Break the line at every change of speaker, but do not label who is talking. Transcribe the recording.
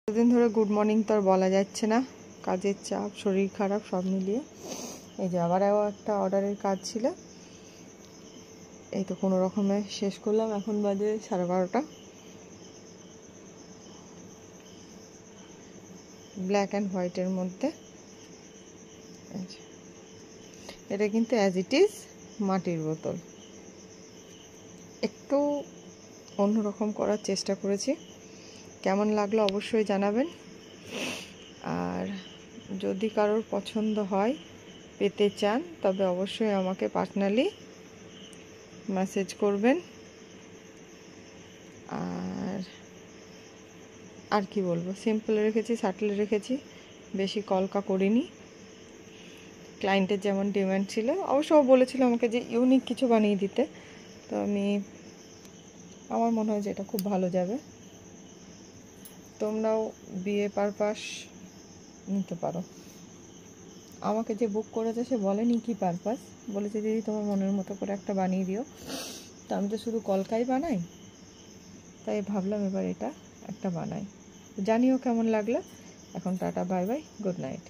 দুদিন ধরে good morning তো আর বলা যাচ্ছে না, কাজের চাপ, শরীর খারাপ সব মিলিয়ে। এই যে আবারও একটা অর্ডারের কাজ ছিল, এই তো কোনো রকমে শেষ করলাম। এখন বাজে 12:30। ব্ল্যাক অ্যান্ড হোয়াইটের মধ্যে। এটা কিন্তু অ্যাজ ইট ইজ মাটির বোতল। একটু অন্যরকম করার চেষ্টা করেছি, কেমন লাগলো অবশ্যই জানাবেন। আর যদি কারোর পছন্দ হয়, পেতে চান, তবে অবশ্যই আমাকে পার্সোনালি মেসেজ করবেন। আর কি বলবো, সিম্পল রেখেছি, সাটল রেখেছি, বেশি কলকা করিনি। ক্লায়েন্টের যেমন ডিমান্ড ছিল, অবশ্য ও বলেছিল আমাকে যে ইউনিক কিছু বানিয়ে দিতে, তো আমার মনে হয় যে এটা খুব ভালো যাবে। তোমরাও বিয়ে পারপাস নিতে পারো। আমাকে যে বুক করেছে সে বলেনি কি পারপাস, বলেছে দিদি তোমার মনের মতো করে একটা বানিয়ে দিও। তো আমি তো শুধু কলকাই বানাই, তাই ভাবলাম এবার এটা একটা বানাই। জানিও কেমন লাগলো। এখন tata, bye bye, good night.